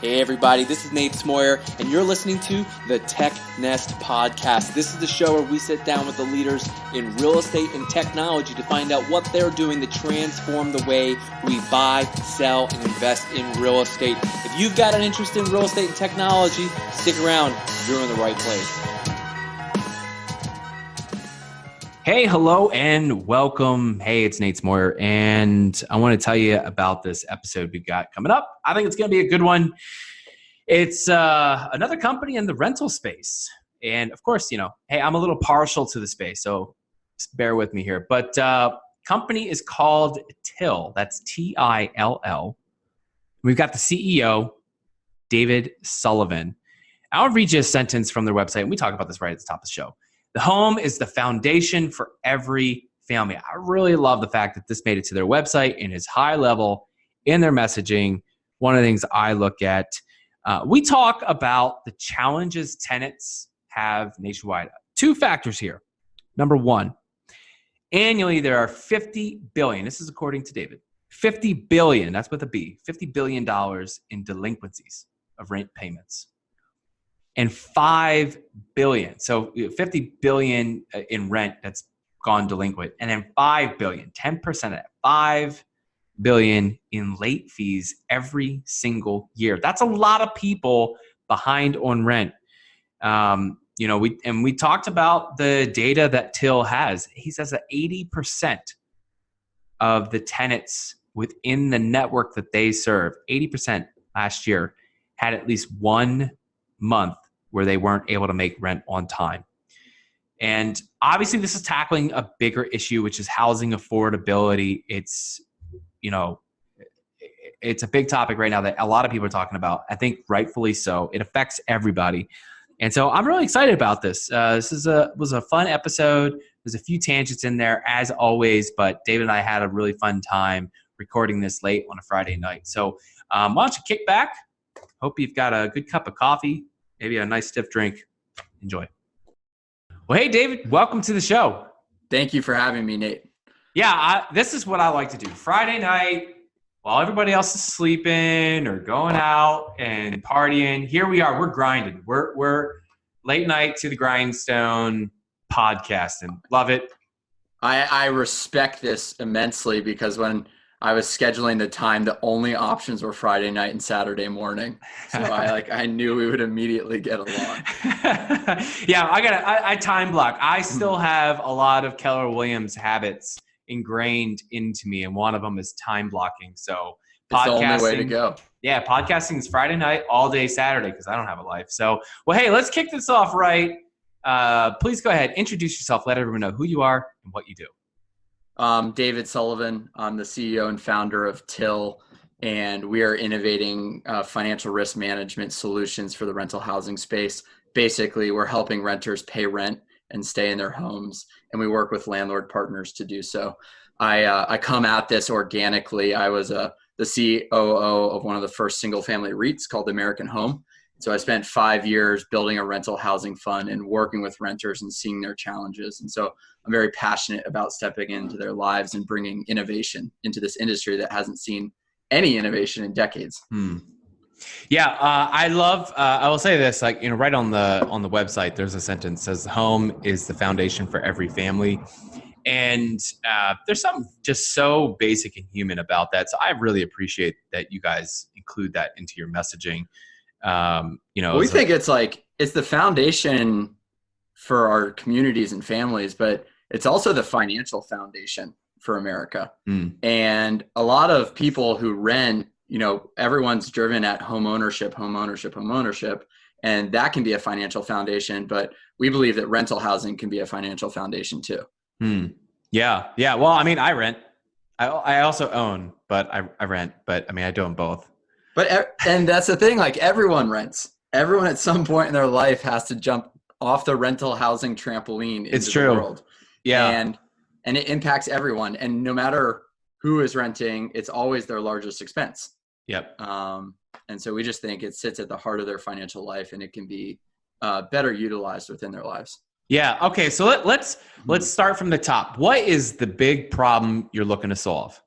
Hey everybody, this is Nate Smoyer, and you're listening to the Tech Nest Podcast. This is the show where we sit down with the leaders in real estate and technology to find out what they're doing to transform the way we buy, sell, and invest in real estate. If you've got an interest in real estate and technology, stick around. You're in the right place. Hey, hello, and welcome. Hey, it's Nate Smoyer, and I want to tell you about this episode we got coming up. I think it's going to be a good one. It's another company in the rental space. And of course, hey, I'm a little partial to the space, so just bear with me here. But company is called Till. That's T-I-L-L. We've got the CEO, David Sullivan. I'll read you a sentence from their website, and we talk about this right at the top of the show. The home is the foundation for every family. I really love the fact that this made it to their website and is high level in their messaging. One of the things I look at, we talk about the challenges tenants have nationwide. Two factors here. Number one, annually there are $50 billion. This is according to David. $50 billion, that's with a B, $50 billion in delinquencies of rent payments. And $5 billion, so $50 billion in rent that's gone delinquent, and then $5 billion, 10% of that, $5 billion in late fees every single year. That's a lot of people behind on rent. We talked about the data that Till has. He says that 80% of the tenants within the network that they serve, 80% last year, had at least 1 month where they weren't able to make rent on time. And obviously this is tackling a bigger issue, which is housing affordability. It's a big topic right now that a lot of people are talking about. I think rightfully so. It affects everybody. And so I'm really excited about this. This was a fun episode. There's a few tangents in there as always, but David and I had a really fun time recording this late on a Friday night. So why don't you kick back? Hope you've got a good cup of coffee, maybe a nice stiff drink. Enjoy. Well, hey, David, welcome to the show. Thank you for having me, Nate. Yeah, this is what I like to do. Friday night, while everybody else is sleeping or going out and partying, here we are. We're grinding. We're late night to the grindstone podcasting. Love it. I respect this immensely because when I was scheduling the time, the only options were Friday night and Saturday morning. So I knew we would immediately get along. Yeah, I time block. I still have a lot of Keller Williams habits ingrained into me, and one of them is time blocking. So it's the only way to go. Yeah, podcasting is Friday night, all day Saturday because I don't have a life. So, well, hey, let's kick this off right. Please go ahead, introduce yourself, let everyone know who you are and what you do. David Sullivan. I'm the CEO and founder of Till, and we are innovating financial risk management solutions for the rental housing space. Basically, we're helping renters pay rent and stay in their homes, and we work with landlord partners to do so. I come at this organically. I was the COO of one of the first single-family REITs called American Home. So I spent 5 years building a rental housing fund and working with renters and seeing their challenges. And so I'm very passionate about stepping into their lives and bringing innovation into this industry that hasn't seen any innovation in decades. Yeah, I love. I will say this, right on the website, there's a sentence that says, "Home is the foundation for every family," and there's something just so basic and human about that. So I really appreciate that you guys include that into your messaging. We think it's the foundation for our communities and families, but it's also the financial foundation for America. And a lot of people who rent, everyone's driven at home ownership, and that can be a financial foundation, but we believe that rental housing can be a financial foundation too. Yeah. Well, I rent. I also own, but I rent, but I do them both. And that's the thing, everyone rents. Everyone at some point in their life has to jump off the rental housing trampoline into the world. Yeah. And it impacts everyone. And no matter who is renting, it's always their largest expense. Yep. And so we just think it sits at the heart of their financial life, and it can be better utilized within their lives. Yeah. Okay. So let's start from the top. What is the big problem you're looking to solve?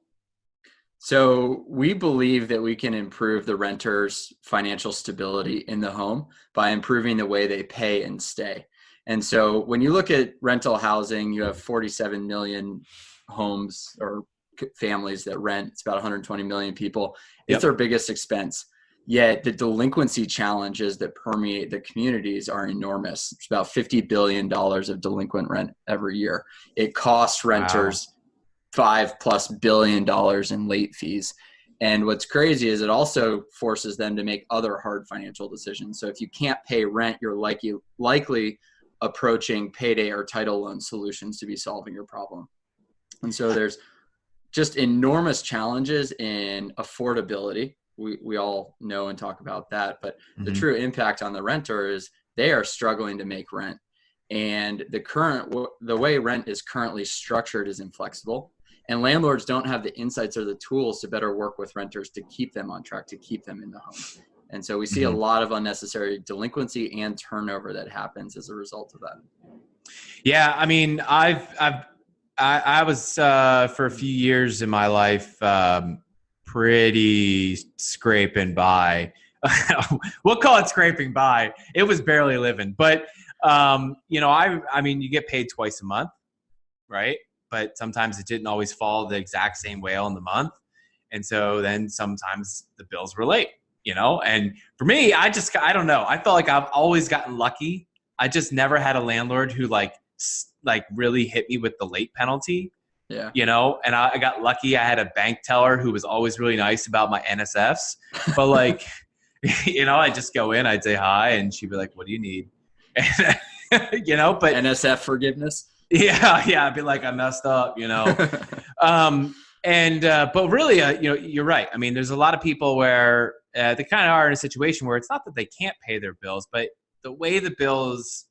So we believe that we can improve the renter's financial stability in the home by improving the way they pay and stay. And so when you look at rental housing, you have 47 million homes or families that rent. It's about 120 million people. It's Yep. our biggest expense. Yet the delinquency challenges that permeate the communities are enormous. It's about $50 billion of delinquent rent every year. It costs renters $5+ billion in late fees. And what's crazy is it also forces them to make other hard financial decisions. So if you can't pay rent, you're likely approaching payday or title loan solutions to be solving your problem. And so there's just enormous challenges in affordability. We all know and talk about that, but the true impact on the renter is they are struggling to make rent. And the way rent is currently structured is inflexible. And landlords don't have the insights or the tools to better work with renters to keep them on track, to keep them in the home. And so we see a lot of unnecessary delinquency and turnover that happens as a result of that. Yeah, I mean, I was for a few years in my life pretty scraping by. We'll call it scraping by. It was barely living, but I mean, you get paid twice a month, right? But sometimes it didn't always fall the exact same way on the month. And so then sometimes the bills were late, and for me, I don't know. I felt like I've always gotten lucky. I just never had a landlord who like really hit me with the late penalty, Yeah. And I got lucky. I had a bank teller who was always really nice about my NSFs, but like, I just go in, I'd say hi, and she'd be like, "What do you need?" But NSF forgiveness. Yeah. I'd be like, I messed up, but really, you're right. I mean, there's a lot of people where they kind of are in a situation where it's not that they can't pay their bills, but the way the bills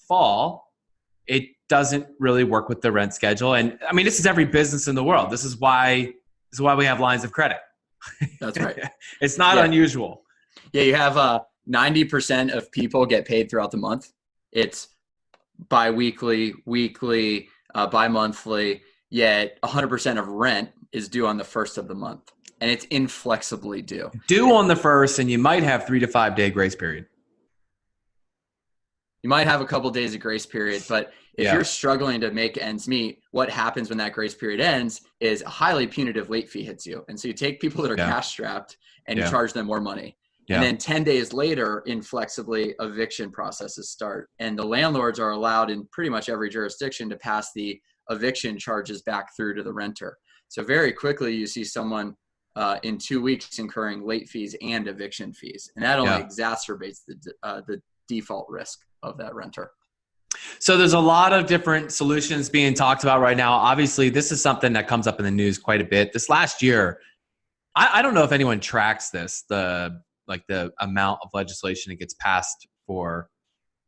fall, it doesn't really work with the rent schedule. And I mean, this is every business in the world. This is why we have lines of credit. That's right. It's not unusual. Yeah. You have 90% of people get paid throughout the month. It's bi-weekly, weekly, bi-monthly, yet 100% of rent is due on the first of the month, and it's inflexibly due. Due on the first, and you might have 3 to 5 day grace period. You might have a couple days of grace period, but if you're struggling to make ends meet, what happens when that grace period ends is a highly punitive late fee hits you. And so you take people that are cash strapped and you charge them more money. And then 10 days later, inflexibly, eviction processes start. And the landlords are allowed in pretty much every jurisdiction to pass the eviction charges back through to the renter. So very quickly, you see someone in 2 weeks incurring late fees and eviction fees. And that only exacerbates the default risk of that renter. So there's a lot of different solutions being talked about right now. Obviously, this is something that comes up in the news quite a bit. This last year, I don't know if anyone tracks this, the amount of legislation that gets passed for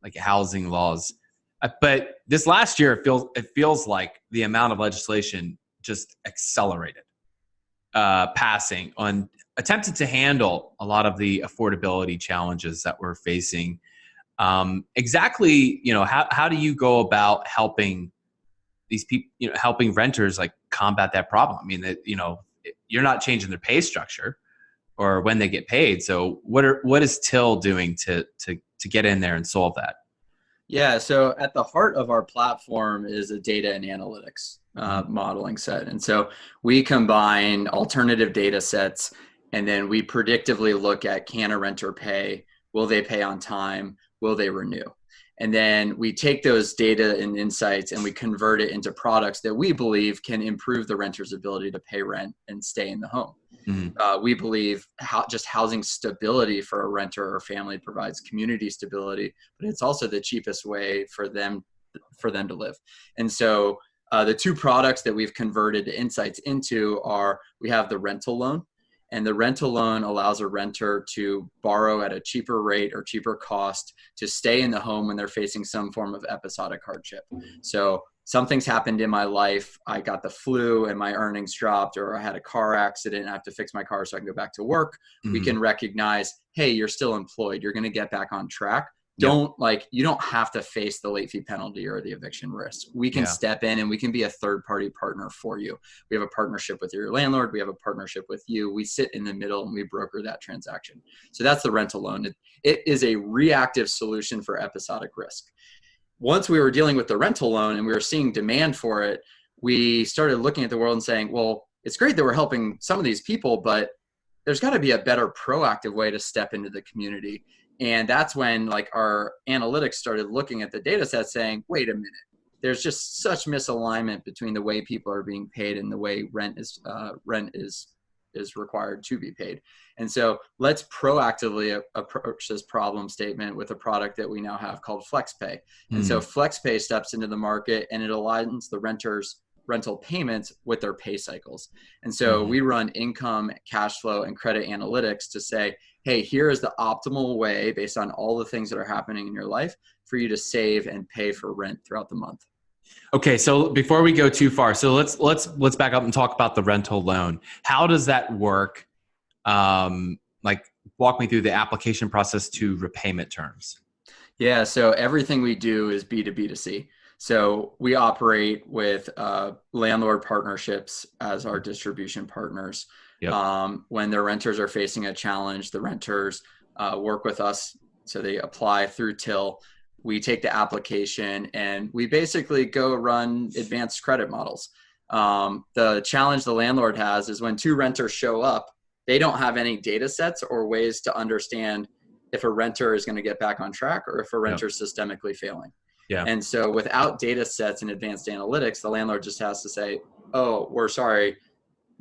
like housing laws. But this last year, it feels like the amount of legislation just accelerated, passing on attempted to handle a lot of the affordability challenges that we're facing. Exactly, how do you go about helping these people, helping renters like combat that problem? I mean, that, you're not changing their pay structure or when they get paid. So what is Till doing to get in there and solve that? Yeah. So at the heart of our platform is a data and analytics modeling set. And so we combine alternative data sets, and then we predictively look at, can a renter pay? Will they pay on time? Will they renew? And then we take those data and insights and we convert it into products that we believe can improve the renter's ability to pay rent and stay in the home. We believe just housing stability for a renter or family provides community stability, but it's also the cheapest way for them to live. And so the two products that we've converted insights into are, we have the rental loan. And the rental loan allows a renter to borrow at a cheaper rate or cheaper cost to stay in the home when they're facing some form of episodic hardship. So something's happened in my life. I got the flu and my earnings dropped, or I had a car accident and I have to fix my car so I can go back to work. We can recognize, hey, you're still employed. You're going to get back on track. you don't have to face the late fee penalty or the eviction risk. We can step in and we can be a third party partner for you. We have a partnership with your landlord. We have a partnership with you. We sit in the middle and we broker that transaction. So that's the rental loan. It is a reactive solution for episodic risk. Once we were dealing with the rental loan and we were seeing demand for it, we started looking at the world and saying, well, it's great that we're helping some of these people, but there's got to be a better proactive way to step into the community. And that's when like our analytics started looking at the data set saying, wait a minute, there's just such misalignment between the way people are being paid and the way rent is required to be paid. And so let's proactively approach this problem statement with a product that we now have called FlexPay. And so FlexPay steps into the market and it aligns the renters' rental payments with their pay cycles. And so we run income, cash flow, and credit analytics to say, hey, here is the optimal way based on all the things that are happening in your life for you to save and pay for rent throughout the month. Okay, so before we go too far, so let's back up and talk about the rental loan. How does that work? Like walk me through the application process to repayment terms. Yeah, so everything we do is B2B2C. So we operate with landlord partnerships as our distribution partners. When their renters are facing a challenge, the renters work with us. So they apply through Till. We take the application and we basically go run advanced credit models. The challenge the landlord has is when two renters show up, they don't have any data sets or ways to understand if a renter is going to get back on track or if a renter is systemically failing. And so without data sets and advanced analytics, the landlord just has to say, oh, we're sorry,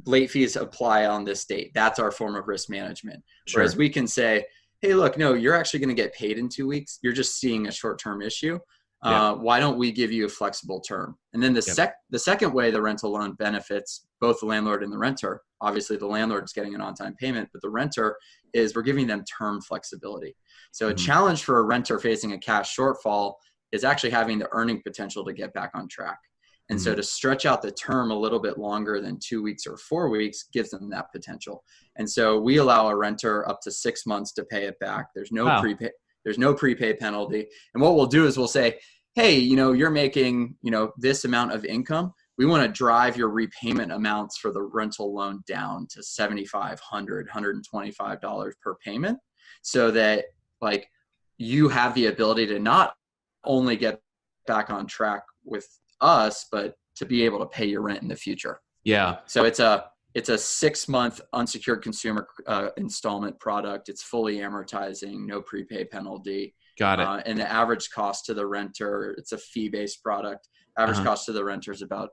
late fees apply on this date. That's our form of risk management. Whereas we can say, hey, look, no, you're actually going to get paid in 2 weeks. You're just seeing a short-term issue. Why don't we give you a flexible term? And then the second way the rental loan benefits both the landlord and the renter, obviously the landlord is getting an on-time payment, but the renter is we're giving them term flexibility. So a challenge for a renter facing a cash shortfall is actually having the earning potential to get back on track. And so to stretch out the term a little bit longer than 2 weeks or 4 weeks gives them that potential. And so we allow a renter up to 6 months to pay it back. There's no prepay. There's no prepay penalty. And what we'll do is we'll say, hey, you're making, this amount of income. We want to drive your repayment amounts for the rental loan down to $7,500, $125 per payment so that like you have the ability to not only get back on track with us, but to be able to pay your rent in the future. So it's a 6-month unsecured consumer installment product. It's fully amortizing, no prepay penalty. Got it. And the average cost to the renter, it's a fee-based product. Average cost to the renter is about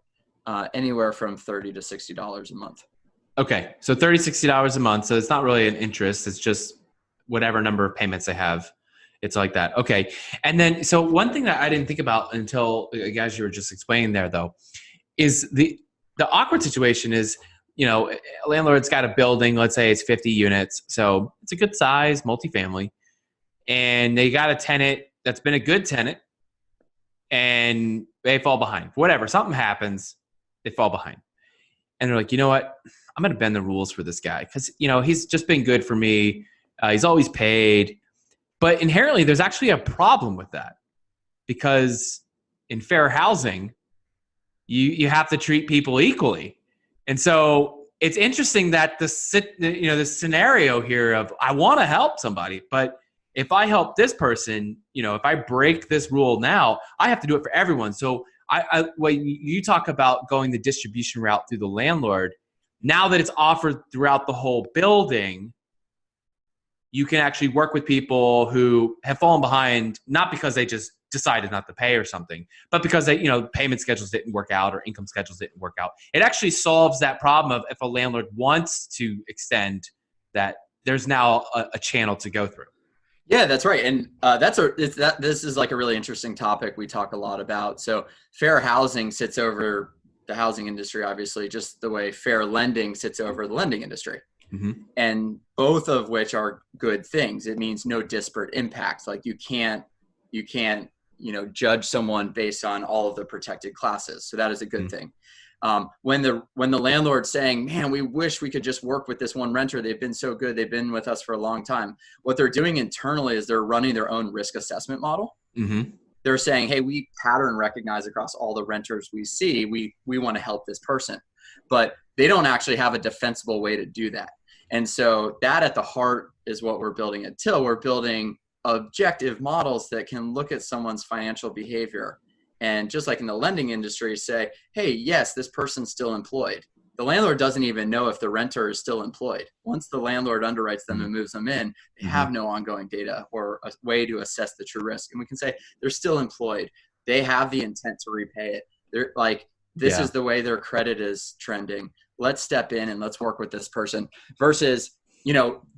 anywhere from $30 to $60 a month. Okay, so $30, $60 a month. So it's not really an interest. It's just whatever number of payments they have. It's like that. Okay. And then, so one thing that I didn't think about until, as you were just explaining there though, is the awkward situation is, a landlord's got a building, let's say it's 50 units. So it's a good size, multifamily. And they got a tenant that's been a good tenant and they fall behind. Whatever, something happens, they fall behind. And they're like, you know what? I'm going to bend the rules for this guy because, he's just been good for me. He's always paid. But inherently, there's actually a problem with that because in fair housing, you have to treat people equally. And so it's interesting that the scenario here of I want to help somebody, but if I help this person, if I break this rule now, I have to do it for everyone. So when you talk about going the distribution route through the landlord, now that it's offered throughout the whole building, you can actually work with people who have fallen behind, not because they just decided not to pay or something, but because they, payment schedules didn't work out or income schedules didn't work out. It actually solves that problem of if a landlord wants to extend that, there's now a channel to go through. Yeah, that's right. And this is like a really interesting topic we talk a lot about. So fair housing sits over the housing industry, obviously, just the way fair lending sits over the lending industry. And both of which are good things. It means no disparate impacts. Like you can't, judge someone based on all of the protected classes. So that is a good thing. When the landlord's saying, man, we wish we could just work with this one renter. They've been so good. They've been with us for a long time. What they're doing internally is they're running their own risk assessment model. Mm-hmm. They're saying, hey, we pattern recognize across all the renters we see. We want to help this person. But they don't actually have a defensible way to do that. And so that at the heart is what we're building at Till. We're building objective models that can look at someone's financial behavior. And just like in the lending industry, say, hey, yes, this person's still employed. The landlord doesn't even know if the renter is still employed. Once the landlord underwrites them and moves them in, they have no ongoing data or a way to assess the true risk. And we can say they're still employed. They have the intent to repay it. They're like, this is the way their credit is trending. Let's step in and let's work with this person versus,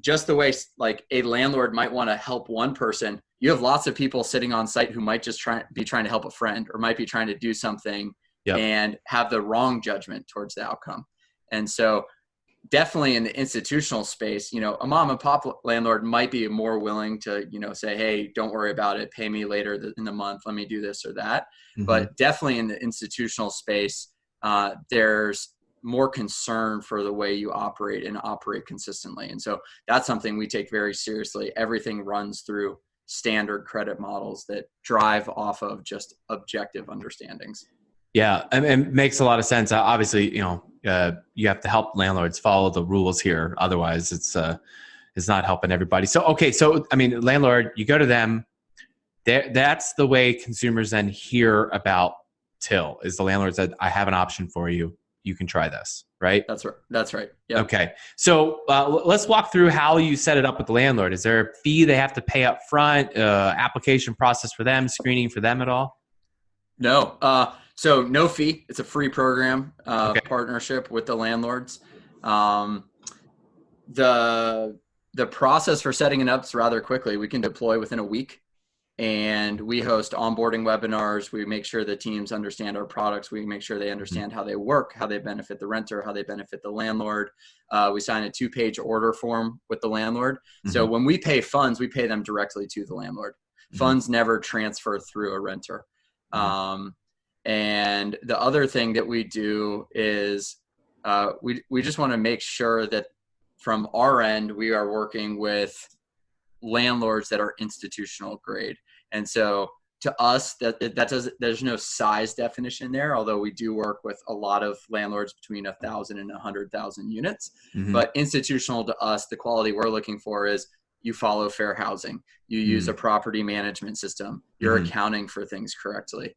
just the way like a landlord might want to help one person. You have lots of people sitting on site who might just be trying to help a friend or might be trying to do something and have the wrong judgment towards the outcome. And so definitely in the institutional space, a mom and pop landlord might be more willing to, say, hey, don't worry about it. Pay me later in the month. Let me do this or that. Mm-hmm. But definitely in the institutional space, there's more concern for the way you operate and operate consistently. And so that's something we take very seriously. Everything runs through standard credit models that drive off of just objective understandings. Yeah, it makes a lot of sense. Obviously, you have to help landlords follow the rules here. Otherwise, it's not helping everybody. So, okay. So, I mean, landlord, you go to them. That's the way consumers then hear about Till, is the landlord said, I have an option for you. You can try this, right? That's right. That's right. Yep. Okay. So let's walk through how you set it up with the landlord. Is there a fee they have to pay up front, application process for them, screening for them at all? No. So no fee. It's a free program, partnership with the landlords. The process for setting it up is rather quickly. We can deploy within a week. And we host onboarding webinars. We make sure the teams understand our products. We make sure they understand how they work, how they benefit the renter, how they benefit the landlord. We sign a 2-page order form with the landlord. Mm-hmm. So when we pay funds, we pay them directly to the landlord. Mm-hmm. Funds never transfer through a renter. Mm-hmm. And the other thing that we do is we just want to make sure that from our end, we are working with landlords that are institutional grade. And so to us, there's no size definition there, although we do work with a lot of landlords between 1,000 and 100,000 units. Mm-hmm. But institutional to us, the quality we're looking for is you follow fair housing, you use a property management system, you're accounting for things correctly,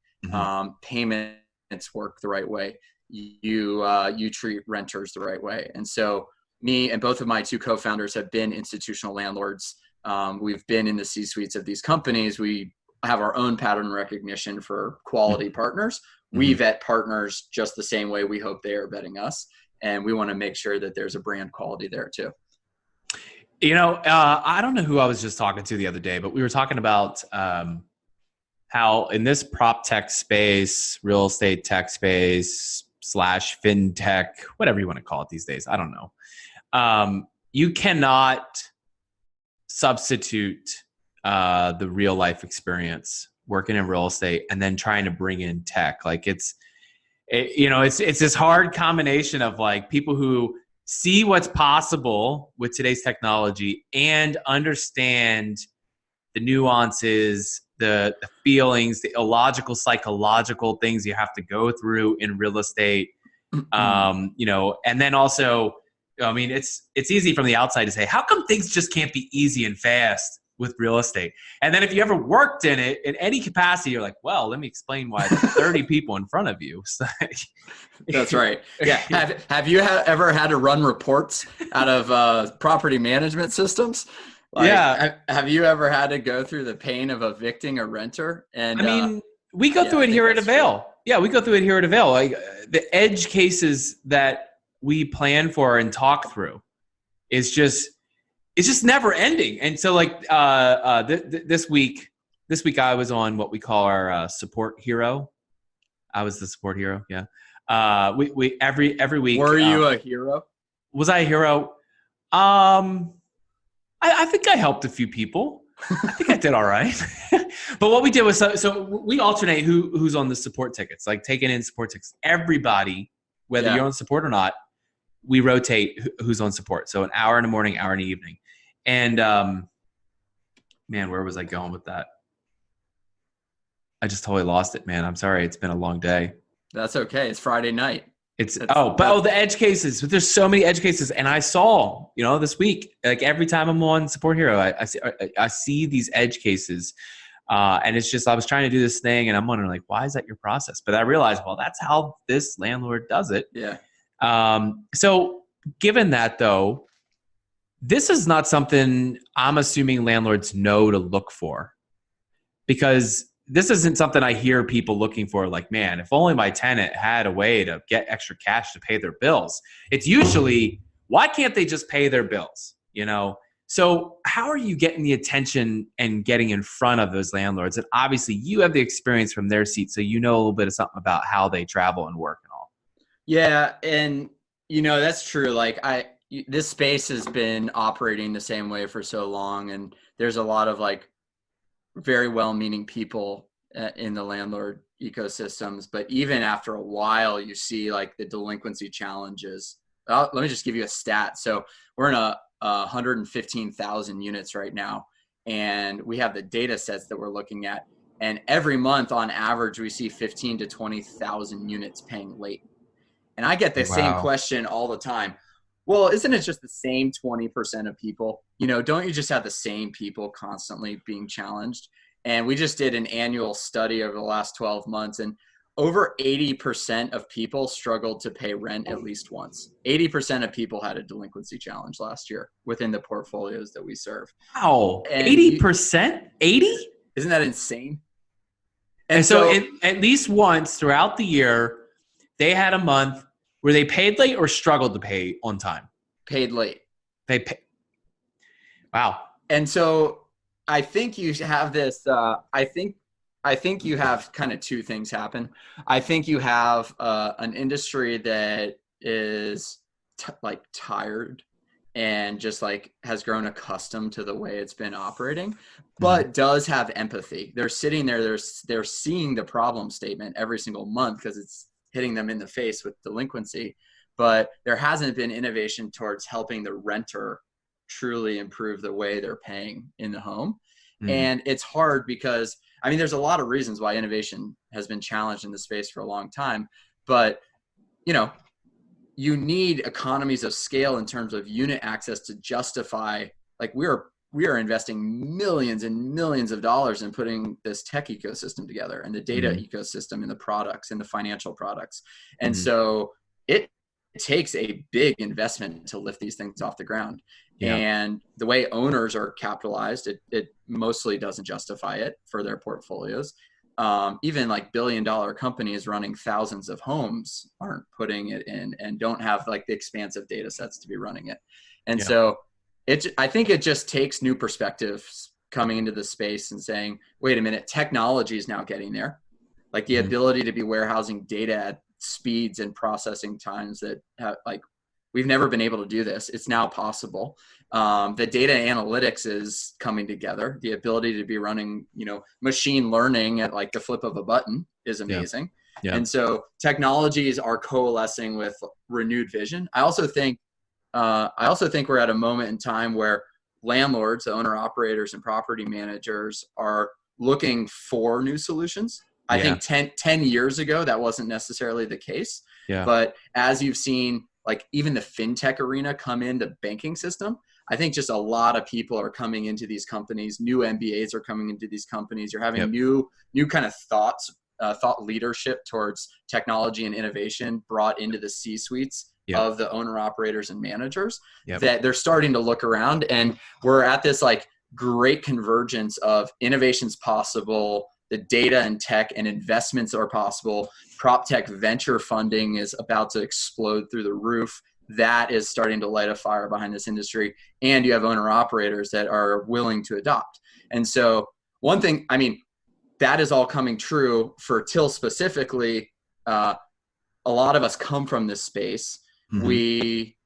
payments work the right way, you treat renters the right way. And so me and both of my 2 co-founders have been institutional landlords. We've been in the C-suites of these companies. We have our own pattern recognition for quality partners. We vet partners just the same way we hope they are vetting us. And we want to make sure that there's a brand quality there too. I don't know who I was just talking to the other day, but we were talking about how in this prop tech space, real estate tech space / fintech, whatever you want to call it these days, I don't know. You cannot substitute the real life experience working in real estate and then trying to bring in tech. Like it's this hard combination of like people who see what's possible with today's technology and understand the nuances, the feelings, the illogical, psychological things you have to go through in real estate. And then also, I mean, it's easy from the outside to say, how come things just can't be easy and fast with real estate? And then if you ever worked in it in any capacity, you're like, well, let me explain why there's 30 people in front of you. That's right. Yeah. Have you ever had to run reports out of property management systems? Have you ever had to go through the pain of evicting a renter? And I mean, we go through it here at Avail. Yeah, we go through it here at Avail. Like the edge cases that we plan for and talk through is just never ending. And so like this week I was on what we call our support hero. I was the support hero. Yeah. We every week. Were you a hero? Was I a hero? I think I helped a few people. I think I did all right. But what we did was, so we alternate who's on the support tickets, like taking in support tickets. Everybody whether you're on support or not, we rotate who's on support. So an hour in the morning, hour in the evening. And man, where was I going with that? I just totally lost it, man. I'm sorry. It's been a long day. That's okay. It's Friday night. The edge cases. There's so many edge cases. And I saw, this week, like every time I'm on Support Hero, I see these edge cases. And it's just, I was trying to do this thing and I'm wondering like, why is that your process? But I realized, well, that's how this landlord does it. Yeah. So given that though, this is not something I'm assuming landlords know to look for, because this isn't something I hear people looking for. Like, man, if only my tenant had a way to get extra cash to pay their bills. It's usually, why can't they just pay their bills? So how are you getting the attention and getting in front of those landlords? And obviously you have the experience from their seat, so you know a little bit of something about how they travel and work and all. Yeah. And that's true. Like this space has been operating the same way for so long. And there's a lot of like very well-meaning people in the landlord ecosystems. But even after a while, you see like the delinquency challenges. Let me just give you a stat. So we're in 115,000 units right now. And we have the data sets that we're looking at. And every month on average, we see 15 to 20,000 units paying late. And I get the same question all the time. Well, isn't it just the same 20% of people? Don't you just have the same people constantly being challenged? And we just did an annual study over the last 12 months, and over 80% of people struggled to pay rent at least once. 80% of people had a delinquency challenge last year within the portfolios that we serve. Wow, 80%? 80? Isn't that insane? And so at least once throughout the year, they had a month where they paid late or struggled to pay on time? Paid late. Wow. And so I think you have this, I think you have kind of two things happen. I think you have an industry that is tired and just like has grown accustomed to the way it's been operating, but does have empathy. They're sitting there, they're seeing the problem statement every single month because it's hitting them in the face with delinquency, but there hasn't been innovation towards helping the renter truly improve the way they're paying in the home. And it's hard because, there's a lot of reasons why innovation has been challenged in the space for a long time, but you need economies of scale in terms of unit access to justify, like we are investing millions and millions of dollars in putting this tech ecosystem together and the data ecosystem and the products and the financial products. And so it takes a big investment to lift these things off the ground. Yeah. And the way owners are capitalized, it mostly doesn't justify it for their portfolios. Even like billion-dollar companies running thousands of homes aren't putting it in and don't have like the expansive data sets to be running it. And so I think it just takes new perspectives coming into the space and saying, wait a minute, technology is now getting there. Like the ability to be warehousing data at speeds and processing times that have, like, we've never been able to do this. It's now possible. The data analytics is coming together. The ability to be running, machine learning at like the flip of a button is amazing. Yeah. And so technologies are coalescing with renewed vision. I also think we're at a moment in time where landlords, the owner operators and property managers are looking for new solutions. I think 10 years ago, that wasn't necessarily the case. Yeah. But as you've seen, like even the fintech arena come in the banking system, I think just a lot of people are coming into these companies. New MBAs are coming into these companies. You're having new kind of thought leadership towards technology and innovation brought into the C-suites of the owner operators and managers that they're starting to look around. And we're at this like great convergence of innovations possible, the data and tech and investments are possible. Prop tech venture funding is about to explode through the roof. That is starting to light a fire behind this industry. And you have owner operators that are willing to adopt. And so one thing, that is all coming true for Till specifically. A lot of us come from this space. We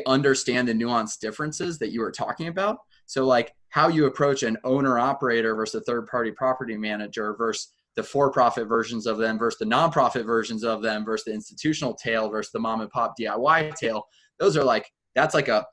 understand the nuanced differences that you were talking about. So like how you approach an owner operator versus a third party property manager versus the for-profit versions of them versus the nonprofit versions of them versus the institutional tail versus the mom and pop DIY tail. Those are like, that's like a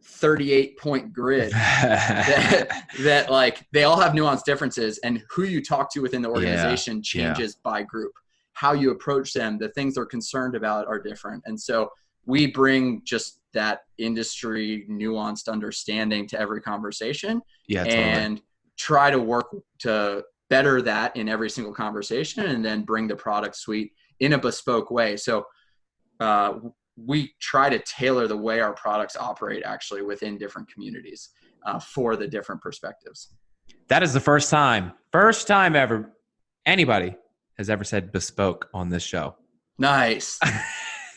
38-point grid that like they all have nuanced differences, and who you talk to within the organization changes by group. How you approach them, the things they're concerned about are different. And so we bring just that industry nuanced understanding to every conversation and try to work to better that in every single conversation, and then bring the product suite in a bespoke way. So we try to tailor the way our products operate actually within different communities for the different perspectives. That is the first time ever anybody has ever said bespoke on this show. Nice.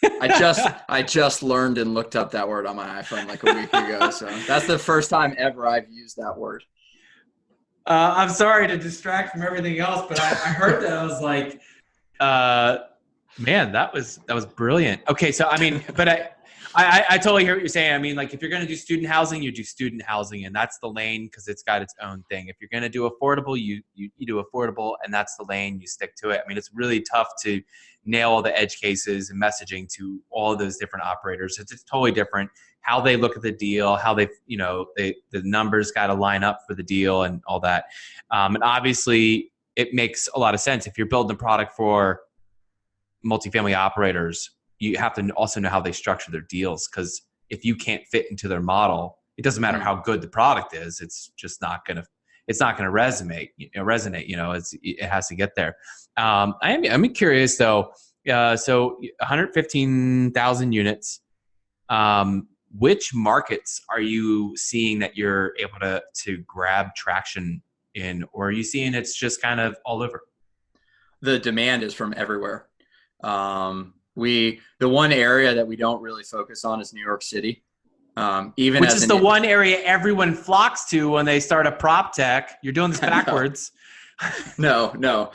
I just learned and looked up that word on my iPhone like a week ago. So that's the first time ever I've used that word. I'm sorry to distract from everything else, but I heard that. I was like, man, that was brilliant. Okay. So, I mean, but I totally hear what you're saying. I mean, like if you're going to do student housing, you do student housing, and that's the lane because it's got its own thing. If you're going to do affordable, you do affordable, and that's the lane, you stick to it. I mean, it's really tough to nail all the edge cases and messaging to all of those different operators. It's totally different how they look at the deal, how the numbers got to line up for the deal and all that. And obviously it makes a lot of sense. If you're building a product for multifamily operators, you have to also know how they structure their deals, because if you can't fit into their model, it doesn't matter how good the product is. It's just not going to resonate. It has to get there. I'm curious though. So 115,000 units. Which markets are you seeing that you're able to grab traction in, or are you seeing it's just kind of all over? The demand is from everywhere. The one area that we don't really focus on is New York City. Which is the one area everyone flocks to when they start a prop tech. You're doing this backwards. No.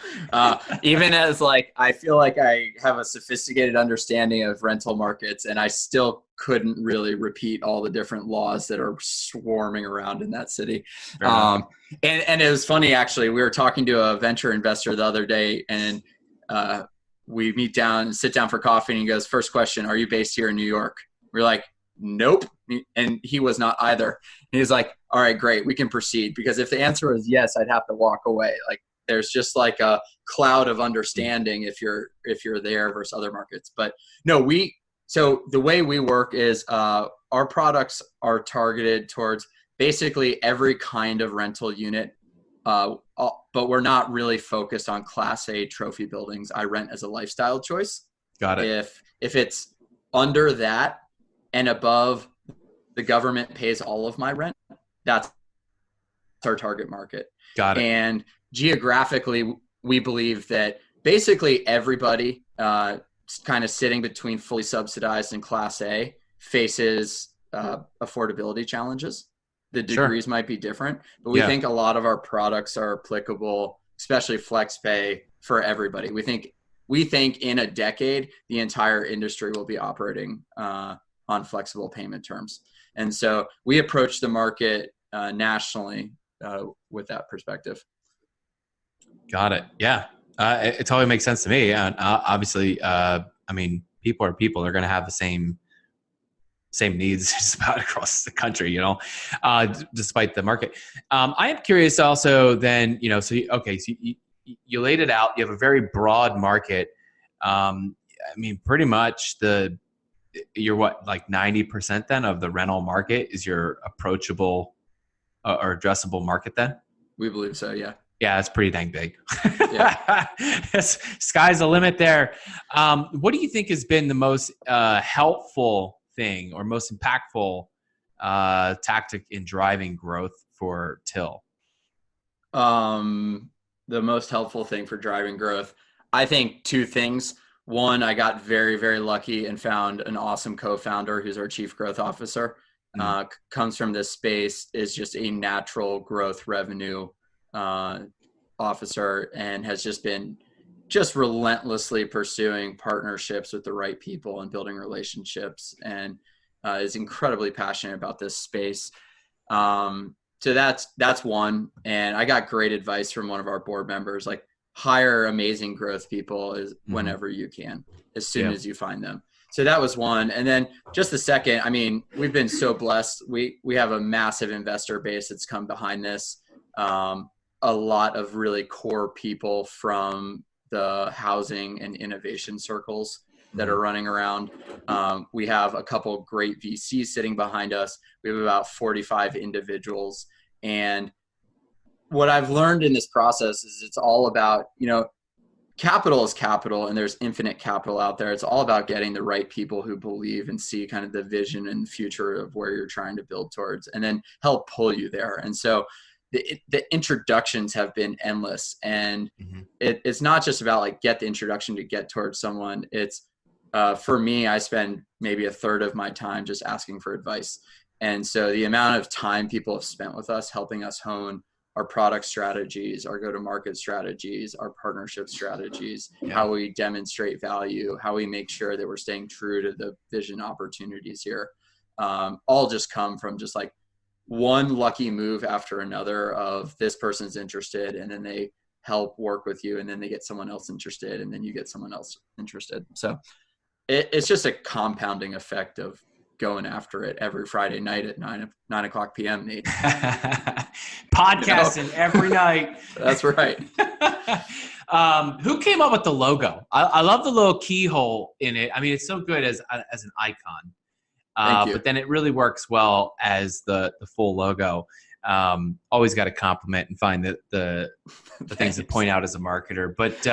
Even as like, I feel like I have a sophisticated understanding of rental markets, and I still couldn't really repeat all the different laws that are swarming around in that city. And it was funny, actually, we were talking to a venture investor the other day, and we sit down for coffee, and he goes, first question, are you based here in New York? We're like, nope. And he was not either. And he's like, all right, great, we can proceed. Because if the answer is yes, I'd have to walk away. Like there's just like a cloud of understanding if you're there versus other markets. But no, so the way we work is our products are targeted towards basically every kind of rental unit. But we're not really focused on Class A trophy buildings. I rent as a lifestyle choice. Got it. If it's under that and above, the government pays all of my rent, that's our target market. Got it. And geographically, we believe that basically everybody kind of sitting between fully subsidized and Class A faces affordability challenges. The degrees might be different, but we think a lot of our products are applicable, especially FlexPay, for everybody. We think in a decade, the entire industry will be operating on flexible payment terms. And so we approach the market nationally with that perspective. Got it. Yeah. It totally makes sense to me. And obviously, I mean, people are people. They're going to have the same needs just about across the country, despite the market. I am curious also then, so you laid it out. You have a very broad market. I mean, pretty much you're what, like 90% then of the rental market is your approachable or addressable market then? We believe so, yeah. Yeah, it's pretty dang big. Yeah. Sky's the limit there. What do you think has been the most helpful thing or most impactful tactic in driving growth for Till? The most helpful thing for driving growth, I think two things. One, I got very, very lucky and found an awesome co-founder who's our chief growth officer. Comes from this space, is just a natural growth revenue officer, and has just been relentlessly pursuing partnerships with the right people and building relationships, and is incredibly passionate about this space. So that's one. And I got great advice from one of our board members, like hire amazing growth people is whenever you can, as soon as you find them. So that was one. And then just the second, I mean, we've been so blessed. We have a massive investor base that's come behind this. A lot of really core people from the housing and innovation circles that are running around. We have a couple great VCs sitting behind us. We have about 45 individuals. And what I've learned in this process is it's all about, capital is capital, and there's infinite capital out there. It's all about getting the right people who believe and see kind of the vision and future of where you're trying to build towards, and then help pull you there. And so the introductions have been endless, and it's not just about like get the introduction to get towards someone. It's for me, I spend maybe a third of my time just asking for advice. And so the amount of time people have spent with us, helping us hone our product strategies, our go-to-market strategies, our partnership strategies, how we demonstrate value, how we make sure that we're staying true to the vision opportunities here, all just come from just like one lucky move after another of this person's interested, and then they help work with you, and then they get someone else interested, and then you get someone else interested. So it's just a compounding effect of going after it every Friday night at 9 o'clock p.m. Nate. Podcasting every night. That's right. Who came up with the logo? I love the little keyhole in it. I mean, it's so good as an icon. Thank you. But then it really works well as the full logo. Always got to compliment and find the things to point out as a marketer. But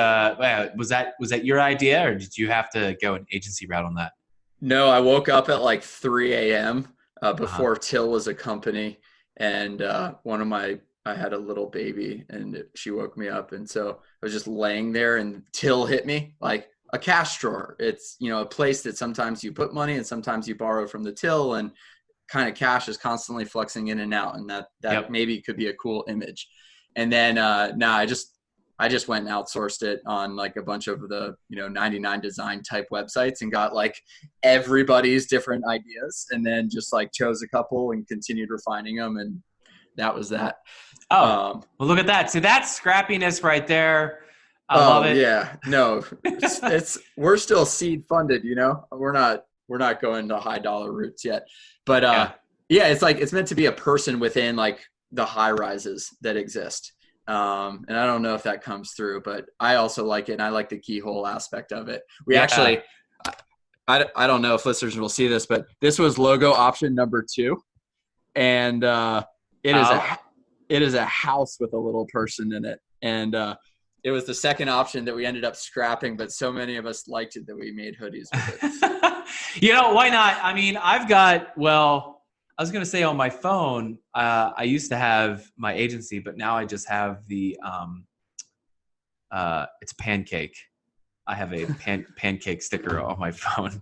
was that your idea, or did you have to go an agency route on that? No, I woke up at like 3 a.m. Before Till was a company, and I had a little baby, and she woke me up, and so I was just laying there, and Till hit me like a cash drawer. It's a place that sometimes you put money and sometimes you borrow from the till, and kind of cash is constantly fluxing in and out, and that maybe could be a cool image. And then I just went and outsourced it on like a bunch of the 99 design type websites, and got like everybody's different ideas, and then just like chose a couple and continued refining them, and that was that. Well, look at that. See, that's scrappiness right there. I love it. Yeah, no, we're still seed funded. We're not going to high dollar routes yet, but it's like it's meant to be a person within like the high rises that exist. And I don't know if that comes through, but I also like it, and I like the keyhole aspect of it. We actually, I don't know if listeners will see this, but this was logo option number 2, and it is a house with a little person in it, and it was the second option that we ended up scrapping, but so many of us liked it that we made hoodies with it. Why not? I mean, I was going to say on my phone, I used to have my agency, but now I just have the, it's Pancake. I have a pancake sticker on my phone,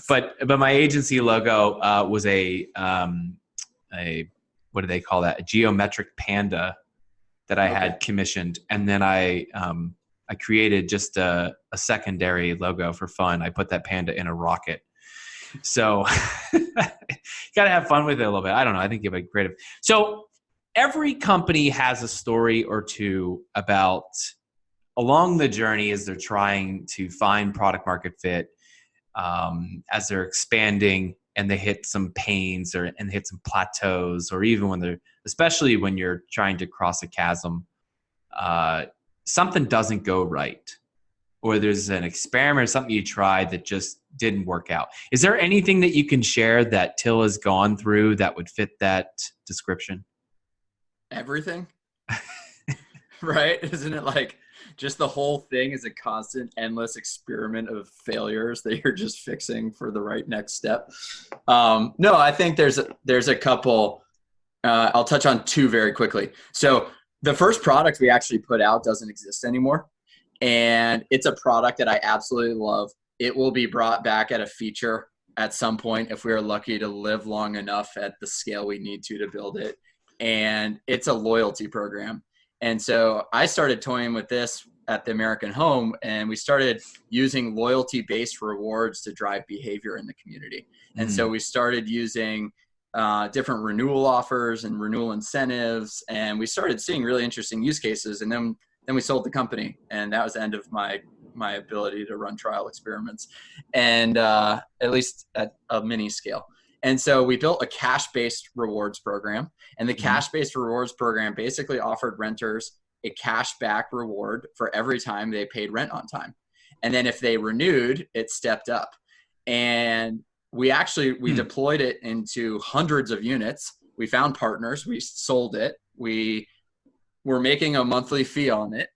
but my agency logo was a what do they call that? A geometric panda that I had commissioned. And then I created just a secondary logo for fun. I put that panda in a rocket. So you got to have fun with it a little bit. I don't know. I think you have a creative. So every company has a story or two about along the journey as they're trying to find product market fit, as they're expanding and they hit some pains and hit some plateaus, or even especially when you're trying to cross a chasm, something doesn't go right, or there's an experiment or something you tried that just didn't work out. Is there anything that you can share that Till has gone through that would fit that description? Everything. Right? Isn't it like just the whole thing is a constant, endless experiment of failures that you're just fixing for the right next step? No, I think there's a couple. I'll touch on 2 very quickly. So the first product we actually put out doesn't exist anymore. And it's a product that I absolutely love. It will be brought back at a feature at some point if we are lucky to live long enough at the scale we need to build it. And it's a loyalty program. And so I started toying with this at the American Home, and we started using loyalty-based rewards to drive behavior in the community. And so we started using different renewal offers and renewal incentives, and we started seeing really interesting use cases. And then Then we sold the company, and that was the end of my ability to run trial experiments, and at least at a mini scale. And so we built a cash-based rewards program, and the cash-based rewards program basically offered renters a cash back reward for every time they paid rent on time. And then if they renewed, it stepped up. And we deployed it into hundreds of units. We found partners, we sold it, we were making a monthly fee on it,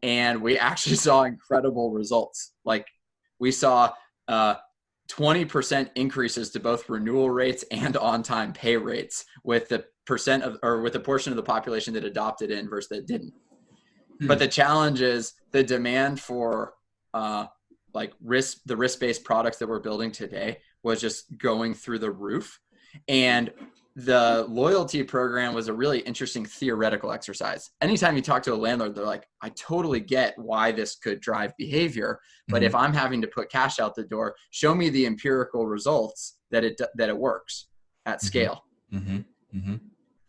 and we actually saw incredible results. Like we saw 20% increases to both renewal rates and on-time pay rates with the portion of the population that adopted in versus that didn't. But the challenge is the demand for the risk-based products that we're building today was just going through the roof. And the loyalty program was a really interesting theoretical exercise. Anytime you talk to a landlord, they're like, I totally get why this could drive behavior, but if I'm having to put cash out the door, show me the empirical results that it works at scale.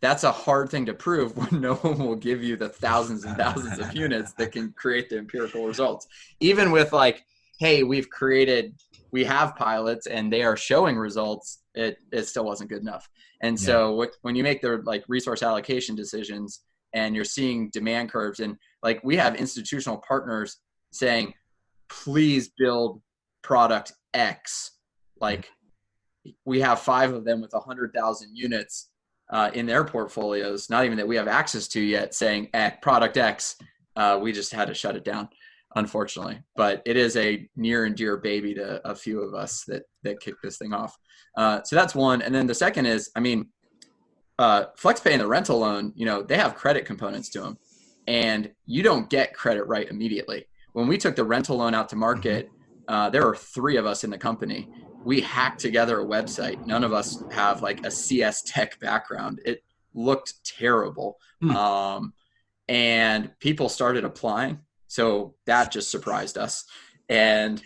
That's a hard thing to prove when no one will give you the thousands and thousands of units that can create the empirical results. Even with like, hey, we have pilots and they are showing results, it still wasn't good enough. And so when you make the like resource allocation decisions and you're seeing demand curves, and like we have institutional partners saying, please build product X. Like we have 5 of them with 100,000 units in their portfolios, not even that we have access to yet, saying product X. We just had to shut it down, unfortunately. But it is a near and dear baby to a few of us that kicked this thing off. So that's one. And then the second is, FlexPay and the rental loan, they have credit components to them, and you don't get credit right immediately. When we took the rental loan out to market, there were 3 of us in the company. We hacked together a website. None of us have like a CS tech background. It looked terrible. And people started applying. So that just surprised us. And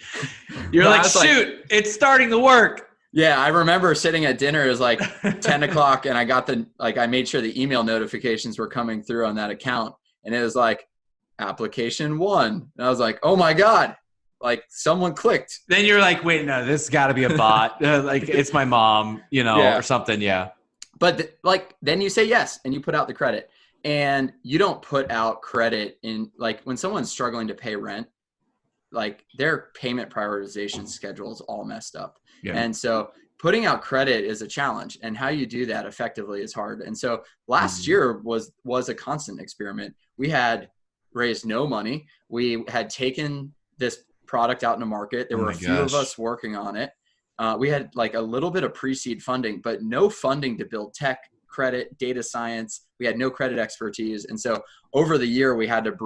you're like, shoot, it's starting to work. Yeah. I remember sitting at dinner, it was like 10 o'clock, and I made sure the email notifications were coming through on that account. And it was like application 1. And I was like, oh my God. Like someone clicked. Then you're like, wait, no, this has got to be a bot. Like it's my mom, or something. Yeah. But then you say yes and you put out the credit, and you don't put out credit in like when someone's struggling to pay rent, like their payment prioritization schedule is all messed up. Yeah. And so putting out credit is a challenge, and how you do that effectively is hard. And so last year was a constant experiment. We had raised no money. We had taken this product out in the market. There were a few of us working on it. We had like a little bit of pre-seed funding, but no funding to build tech, credit, data science. We had no credit expertise. And so over the year, we had to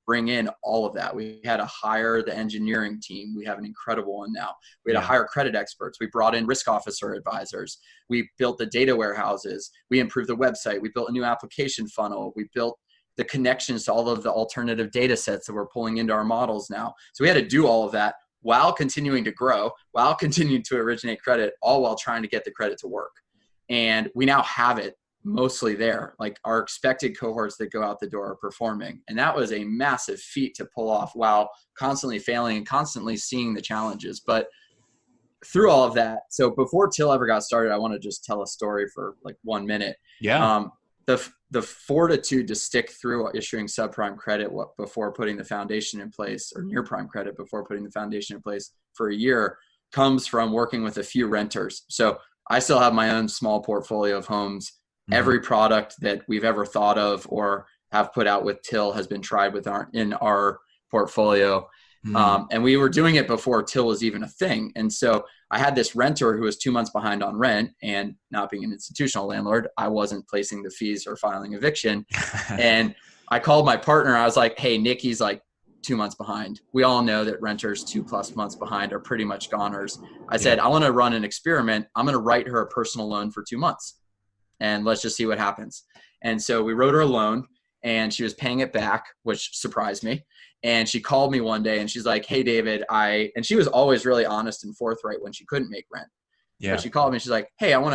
bring in all of that. We had to hire the engineering team. We have an incredible one now. We had to hire credit experts. We brought in risk officer advisors. We built the data warehouses. We improved the website. We built a new application funnel. We built the connections to all of the alternative data sets that we're pulling into our models now. So we had to do all of that while continuing to grow, while continuing to originate credit, all while trying to get the credit to work. And we now have it mostly there. Like our expected cohorts that go out the door are performing. And that was a massive feat to pull off while constantly failing and constantly seeing the challenges. But through all of that, so before Till ever got started, I want to just tell a story for like 1 minute. Yeah. The fortitude to stick through issuing subprime credit before putting the foundation in place, or near prime credit before putting the foundation in place for a year, comes from working with a few renters. So I still have my own small portfolio of homes. Every product that we've ever thought of or have put out with Till has been tried in our portfolio. And we were doing it before Till was even a thing. And so I had this renter who was 2 months behind on rent, and not being an institutional landlord, I wasn't placing the fees or filing eviction. And I called my partner. I was like, hey, Nikki's like 2 months behind. We all know that renters 2+ months behind are pretty much goners. I said, I want to run an experiment. I'm going to write her a personal loan for 2 months, and let's just see what happens. And so we wrote her a loan, and she was paying it back, which surprised me. And she called me one day and she's like, hey, David, and she was always really honest and forthright when she couldn't make rent. Yeah. But she called me and she's like, hey, I want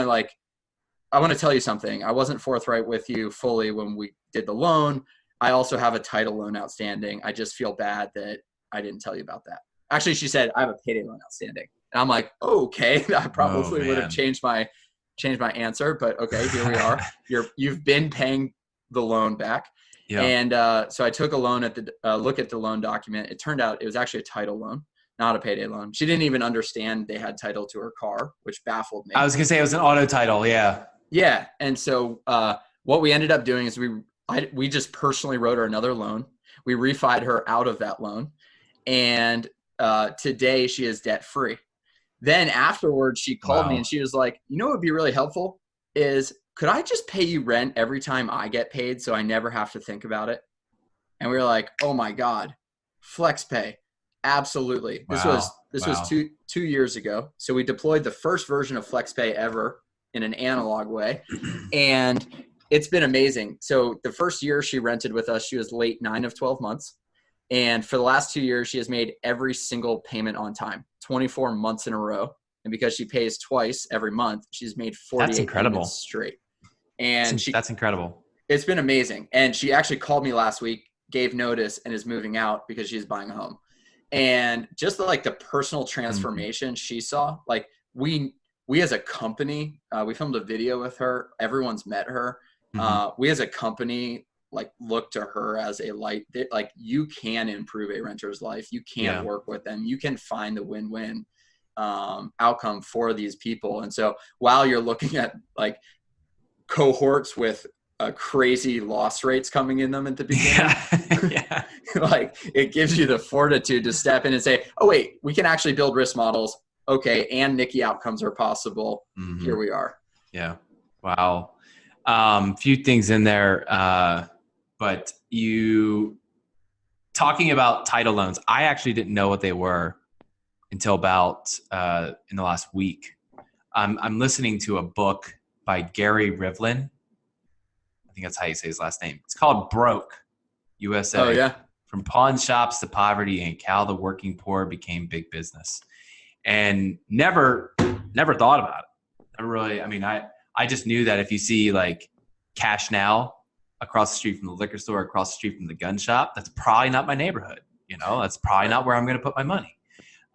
to tell you something. I wasn't forthright with you fully when we did the loan. I also have a title loan outstanding. I just feel bad that I didn't tell you about that. Actually, she said, I have a payday loan outstanding. And I'm like, oh, okay. I probably would have changed my answer, but okay, here we are. You've been paying the loan back. Yeah. And so I took a loan at the look at the loan document. It turned out it was actually a title loan, not a payday loan. She didn't even understand they had title to her car, which baffled me. I was going to say it was an auto title. Yeah. Yeah. And so what we ended up doing is we just personally wrote her another loan. We refied her out of that loan. And today she is debt free. Then afterwards, she called me and she was like, you know what would be really helpful is, could I just pay you rent every time I get paid so I never have to think about it? And we were like, oh my God, flex pay. Absolutely. This was two years ago. So we deployed the first version of flex pay ever in an analog way. And it's been amazing. So the first year she rented with us, she was late 9 of 12 months. And for the last 2 years, she has made every single payment on time, 24 months in a row. And because she pays twice every month, she's made 48 payments straight. And that's incredible. It's been amazing. And she actually called me last week, gave notice, and is moving out because she's buying a home. And just the personal transformation she saw, like we as a company, we filmed a video with her. Everyone's met her. We as a company, look to her as a light, you can improve a renter's life. You can work with them. You can find the win-win outcome for these people. And so while you're looking at cohorts with crazy loss rates coming in them at the beginning, it gives you the fortitude to step in and say, oh wait, we can actually build risk models. Okay. And Nikki outcomes are possible. Here we are. Yeah. Wow. Few things in there. But you talking about title loans, I actually didn't know what they were until about in the last week. I'm listening to a book by Gary Rivlin. I think that's how you say his last name. It's called Broke, USA. Oh, yeah. From pawn shops to poverty and how the working poor became big business. And never thought about it. Never really, I just knew that if you see cash now across the street from the liquor store, across the street from the gun shop, that's probably not my neighborhood. That's probably not where I'm going to put my money.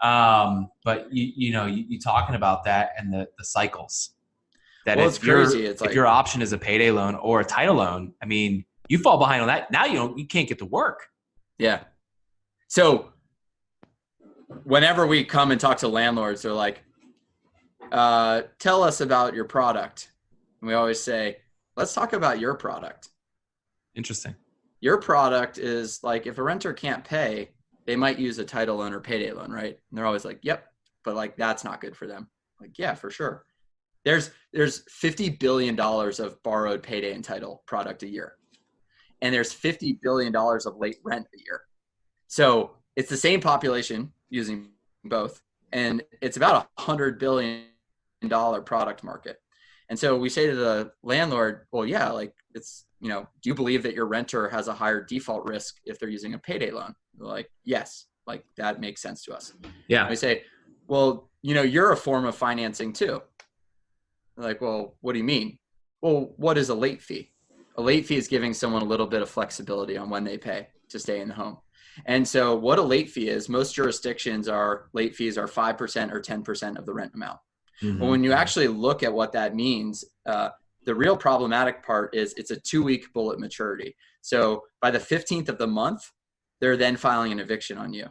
But you talking about that and the cycles. That it's crazy. It's if your option is a payday loan or a title loan, you fall behind on that. Now you can't get to work. Yeah. So whenever we come and talk to landlords, they're like, tell us about your product. And we always say, let's talk about your product. Interesting. Your product is if a renter can't pay, they might use a title loan or payday loan, right? And they're always like, yep, but that's not good for them. Yeah, for sure. There's $50 billion of borrowed payday and title product a year. And there's $50 billion of late rent a year. So it's the same population using both. And it's about $100 billion product market. And so we say to the landlord, well, yeah, it's, do you believe that your renter has a higher default risk if they're using a payday loan? They're like, yes, that makes sense to us. Yeah. And we say, well, you're a form of financing too. They're like, well, what do you mean? Well, what is a late fee? A late fee is giving someone a little bit of flexibility on when they pay to stay in the home. And so what a late fee is, most jurisdictions late fees are 5% or 10% of the rent amount. But when you actually look at what that means, the real problematic part is it's a 2-week bullet maturity. So by the 15th of the month, they're then filing an eviction on you.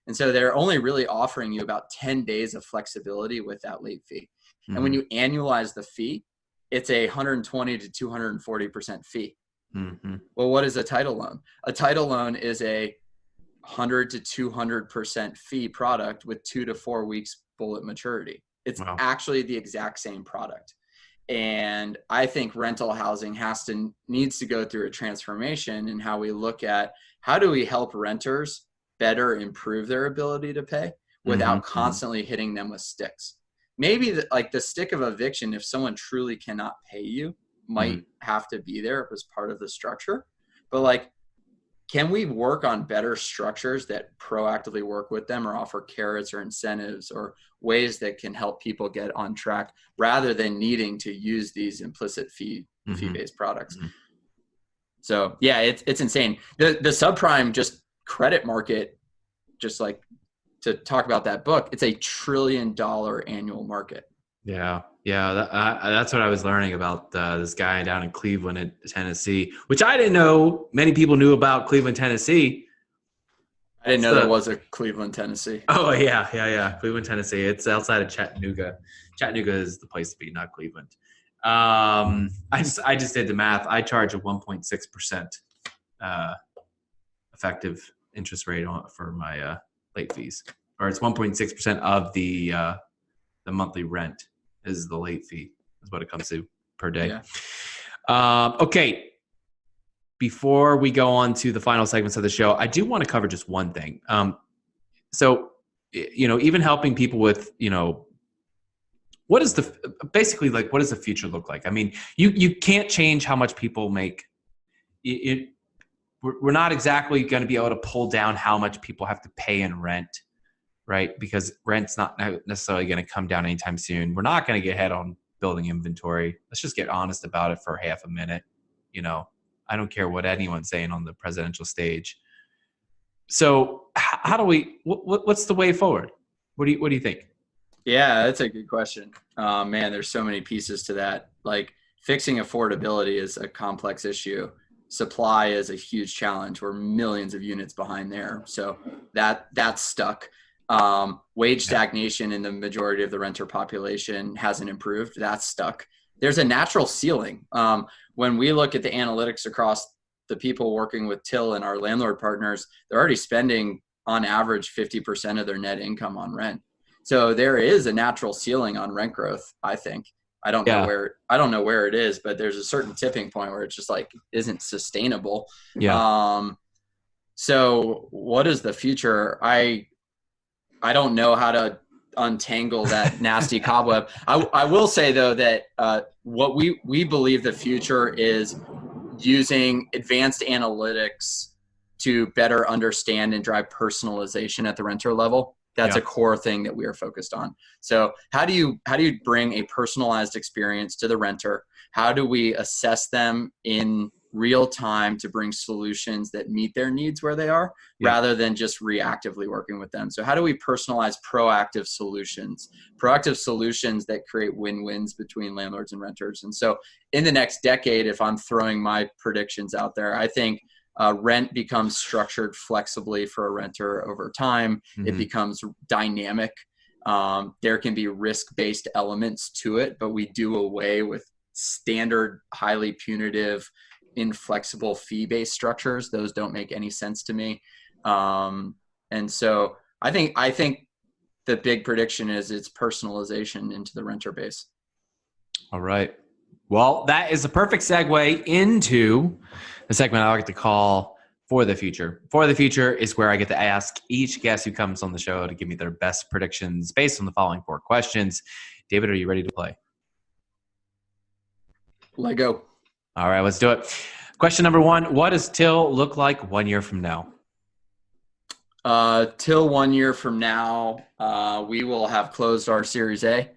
And so they're only really offering you about 10 days of flexibility with that late fee. And when you annualize the fee, it's a 120 to 240% fee. Well, what is a title loan? A title loan is a 100 to 200% fee product with 2 to 4 weeks bullet maturity. It's actually the exact same product. And I think rental housing needs to go through a transformation in how we look at how do we help renters better improve their ability to pay without constantly hitting them with sticks. Maybe the stick of eviction, if someone truly cannot pay you, might have to be there as part of the structure. But can we work on better structures that proactively work with them or offer carrots or incentives or ways that can help people get on track rather than needing to use these implicit fee-based products? So yeah, it's insane. The subprime just credit market, just like to talk about that book, it's $1 trillion annual market. Yeah. Yeah. That's what I was learning about this guy down in Cleveland, Tennessee, which I didn't know many people knew about Cleveland, Tennessee. I didn't know there was a Cleveland, Tennessee. Oh yeah. Cleveland, Tennessee. It's outside of Chattanooga. Chattanooga is the place to be, not Cleveland. I just did the math. I charge a 1.6% effective interest rate for my late fees, or it's 1.6% of the monthly rent is the late fee. Is what it comes to per day. Yeah. Okay. Before we go on to the final segments of the show, I do want to cover just one thing. So, even helping people with, what does the future look like? I mean, you can't change how much people make. We're not exactly going to be able to pull down how much people have to pay in rent, right? Because rent's not necessarily going to come down anytime soon. We're not going to get ahead on building inventory. Let's just get honest about it for half a minute. I don't care what anyone's saying on the presidential stage. So how do we, what's the way forward? What do you think? Yeah, that's a good question. Man, there's so many pieces to that. Like fixing affordability is a complex issue. Supply is a huge challenge. We're millions of units behind there. So that's stuck. Wage stagnation in the majority of the renter population hasn't improved. That's stuck. There's a natural ceiling. When we look at the analytics across the people working with Till and our landlord partners, they're already spending on average 50% of their net income on rent. So there is a natural ceiling on rent growth, I think. I don't know where it is, but there's a certain tipping point where it's just like isn't sustainable. Yeah. So what is the future? I don't know how to untangle that nasty cobweb. I will say though that what we believe the future is using advanced analytics to better understand and drive personalization at the renter level. That's a core thing that we are focused on. So how do you bring a personalized experience to the renter? How do we assess them in real time to bring solutions that meet their needs where they are rather than just reactively working with them? So how do we personalize proactive solutions that create win-wins between landlords and renters? And so in the next decade, if I'm throwing my predictions out there, I think rent becomes structured flexibly for a renter over time. Mm-hmm. It becomes dynamic. There can be risk-based elements to it, but we do away with standard, highly punitive, inflexible fee-based structures. Those don't make any sense to me. And so I think the big prediction is it's personalization into the renter base. All right. Well, that is a perfect segue into the segment I like to call For the Future. For the Future is where I get to ask each guest who comes on the show to give me their best predictions based on the following 4 questions. David, are you ready to play? Let go. All right, let's do it. Question number 1, what does Till look like 1 year from now? Till 1 year from now, we will have closed our Series A.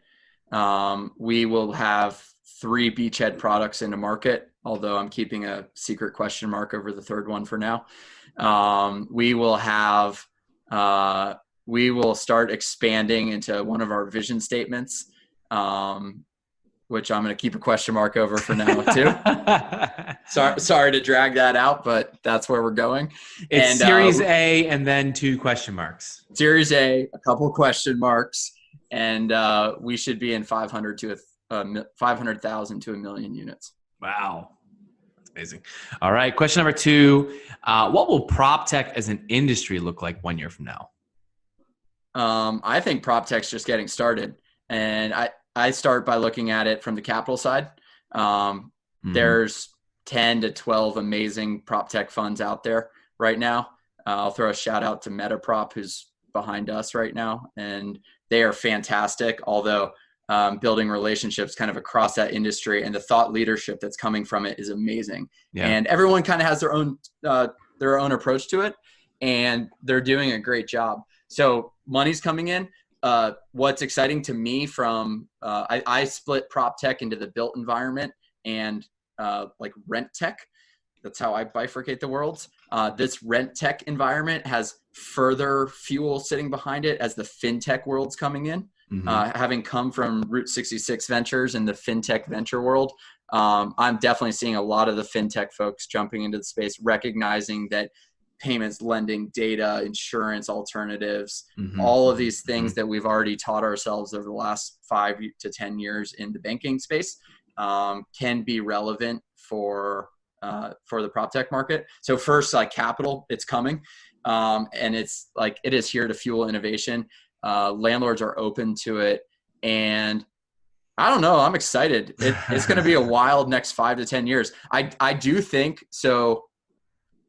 We will have 3 beachhead products in the market, although I'm keeping a secret question mark over the third one for now. We will start expanding into one of our vision statements, which I'm going to keep a question mark over for now too. Sorry to drag that out, but that's where we're going. It's Series A and then 2 question marks. Series A, a couple question marks, and we should be in 500,000 to 1 million units. Wow. That's amazing. All right. Question number 2. What will prop tech as an industry look like 1 year from now? I think prop tech's just getting started. And I start by looking at it from the capital side. There's 10 to 12 amazing prop tech funds out there right now. I'll throw a shout out to Metaprop, who's behind us right now. And they are fantastic, although building relationships kind of across that industry and the thought leadership that's coming from it is amazing. Yeah. And everyone kind of has their own approach to it, and they're doing a great job. So money's coming in. What's exciting to me from I split prop tech into the built environment and like rent tech. that's how I bifurcate the worlds. This rent tech environment has further fuel sitting behind it as the fintech world's coming in. Having come from Route 66 Ventures in the fintech venture world, I'm definitely seeing a lot of the fintech folks jumping into the space, recognizing that payments, lending, data, insurance alternatives, all of these things that we've already taught ourselves over the last 5 to 10 years in the banking space can be relevant for the prop tech market. So first, like capital, it's coming, and it's like it is here to fuel innovation. Landlords are open to it, and I don't know. I'm excited. It's going to be a wild next 5 to 10 years. I do think so.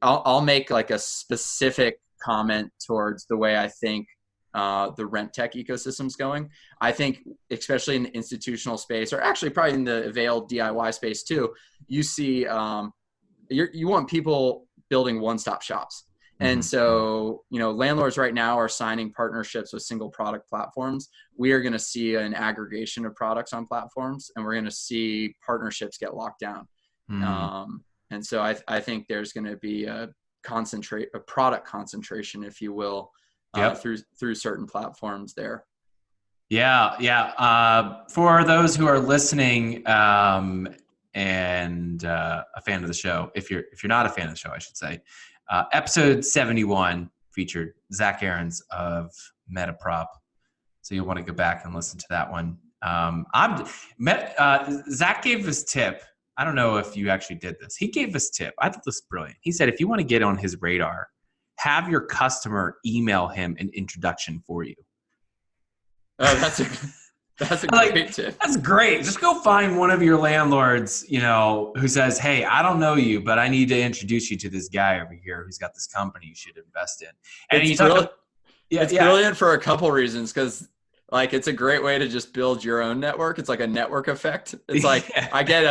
I'll make like a specific comment towards the way I think the rent tech ecosystem's going. I think, especially in the institutional space, or actually probably in the Avail DIY space too, you see you want people building one-stop shops. And so, landlords right now are signing partnerships with single product platforms. We are going to see an aggregation of products on platforms, and we're going to see partnerships get locked down. And so I think there's going to be a product concentration, if you will, through certain platforms there. Yeah. For those who are listening and a fan of the show, if you're not a fan of the show, I should say, episode 71 featured Zach Aarons of MetaProp. So you'll want to go back and listen to that one. Zach gave this tip. I don't know if you actually did this. He gave this tip. I thought this was brilliant. He said, if you want to get on his radar, have your customer email him an introduction for you. Oh, that's a great tip. That's great. Just go find one of your landlords, who says, hey, I don't know you, but I need to introduce you to this guy over here who's got this company you should invest in. And it's brilliant for a couple reasons, because like it's a great way to just build your own network. It's like a network effect. It's like I get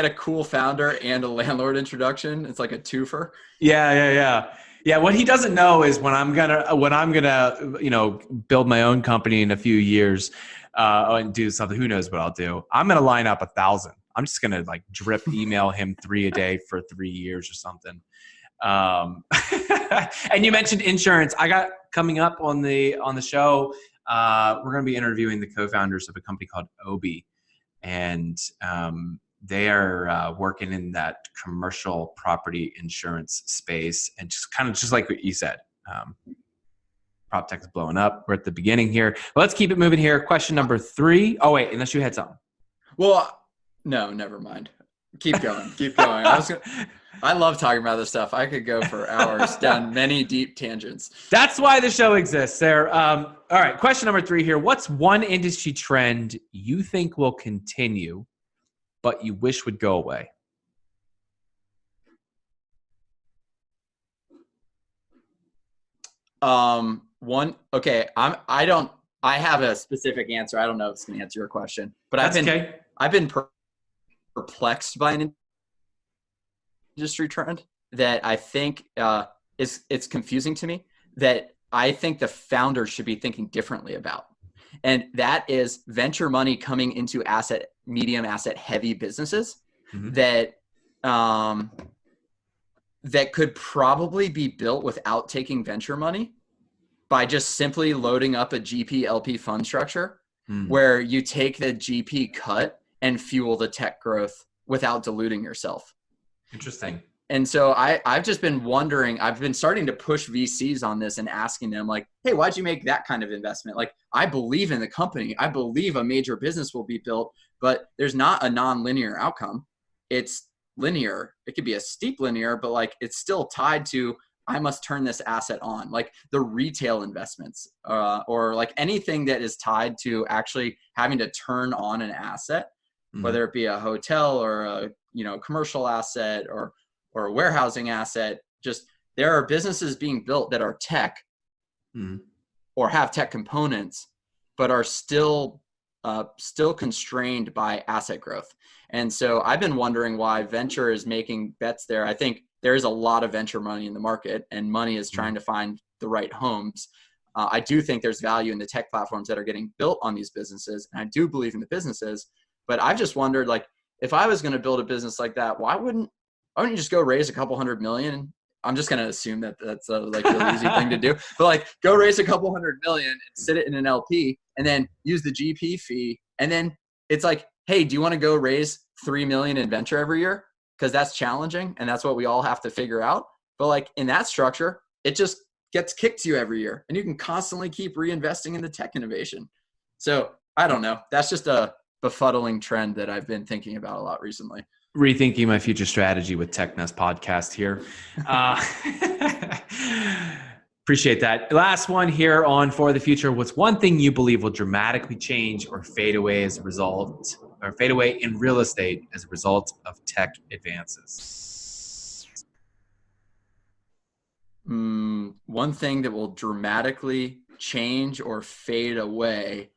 a cool founder and a landlord introduction. It's like a twofer. Yeah. What he doesn't know is when I'm gonna build my own company in a few years and do something. Who knows what I'll do? I'm gonna line up 1,000. I'm just gonna like drip email him 3 a day for 3 years or something. And you mentioned insurance. I got coming up on the show. We're going to be interviewing the co-founders of a company called Obi, and they are working in that commercial property insurance space, and just like what you said, prop tech is blowing up. We're at the beginning here. But let's keep it moving here. Question number 3. Oh wait, unless you had something. Well, no, never mind. Keep going. I love talking about this stuff. I could go for hours down many deep tangents. That's why the show exists there. All right. Question number 3 here. What's one industry trend you think will continue, but you wish would go away? Okay. I have a specific answer. I don't know if it's going to answer your question, but I've been perplexed by an industry trend that I think it's confusing to me, that I think the founders should be thinking differently about. And that is venture money coming into medium asset heavy businesses that could probably be built without taking venture money by just simply loading up a GP LP fund structure where you take the GP cut and fuel the tech growth without diluting yourself. Interesting. And so I've just been wondering, I've been starting to push VCs on this and asking them like, hey, why'd you make that kind of investment? Like, I believe in the company. I believe a major business will be built, but there's not a non-linear outcome. It's linear. It could be a steep linear, but like it's still tied to, I must turn this asset on. Like the retail investments or like anything that is tied to actually having to turn on an asset, whether it be a hotel or a commercial asset or a warehousing asset. Just there are businesses being built that are tech or have tech components, but are still constrained by asset growth. And so I've been wondering why venture is making bets there. I think there is a lot of venture money in the market, and money is trying to find the right homes. I do think there's value in the tech platforms that are getting built on these businesses, and I do believe in the businesses. But I've just wondered, like, if I was going to build a business like that, why wouldn't why don't you just go raise a couple $100 million? I'm just going to assume that that's a like really easy thing to do, but like go raise a couple $100 million and sit it in an LP and then use the GP fee. And then it's like, hey, do you want to go raise 3 million in venture every year? Because that's challenging and that's what we all have to figure out. But like in that structure, it just gets kicked to you every year and you can constantly keep reinvesting in the tech innovation. So I don't know. That's just a befuddling trend that I've been thinking about a lot recently. Rethinking my future strategy with TechNest podcast here. Appreciate that. Last one here on For the Future. What's one thing you believe will dramatically change or fade away as a result, or fade away in real estate as a result of tech advances? One thing that will dramatically change or fade away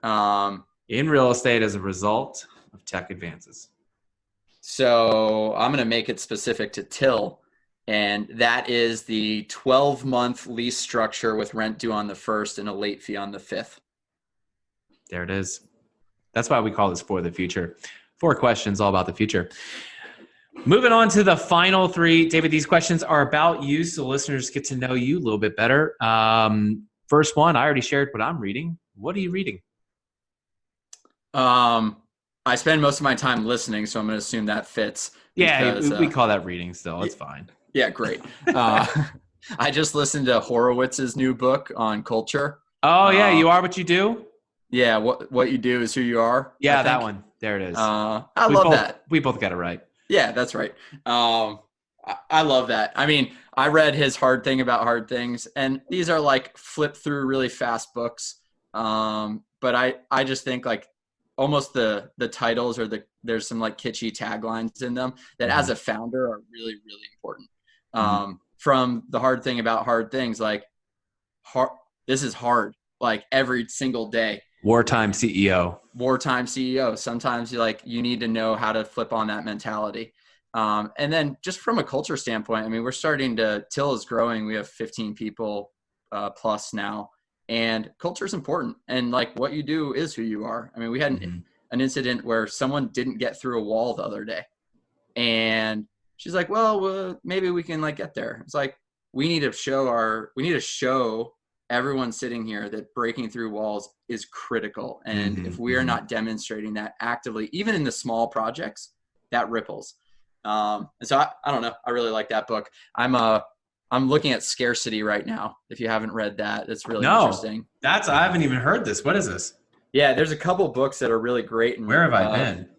in real estate as a result of tech advances. So I'm going to make it specific to Till, and that is the 12-month lease structure with rent due on the 1st and a late fee on the 5th. There it is. That's why we call this For the Future. 4 questions all about the future. Moving on to the final 3. David, these questions are about you, so listeners get to know you a little bit better. First one, I already shared what I'm reading. What are you reading? I spend most of my time listening, so I'm going to assume that fits. Yeah, because, we call that reading still. It's fine. Yeah, great. I just listened to Horowitz's new book on culture. Oh, yeah, You Are What You Do? Yeah, what you do is who you are. Yeah, that one. There it is. I love that. We both got it right. Yeah, that's right. I love that. I mean, I read his Hard Thing About Hard Things, and these are like flip through really fast books. But I just think like almost the titles or there's some like kitschy taglines in them that as a founder are really, really important. From the Hard Thing About Hard Things, like this is hard, like every single day. Wartime CEO. Sometimes you need to know how to flip on that mentality. And then just from a culture standpoint, I mean, we're starting to, Till is growing. We have 15 people plus now. And culture is important. And like what you do is who you are. I mean, we had an incident where someone didn't get through a wall the other day. And she's like, well, maybe we can like get there. It's like, we need to show everyone sitting here that breaking through walls is critical. And if we are not demonstrating that actively, even in the small projects, that ripples. And so I don't know. I really like that book. I'm looking at Scarcity right now. If you haven't read that, it's really interesting. I haven't even heard this. What is this? Yeah, there's a couple books that are really great. And, where have I been?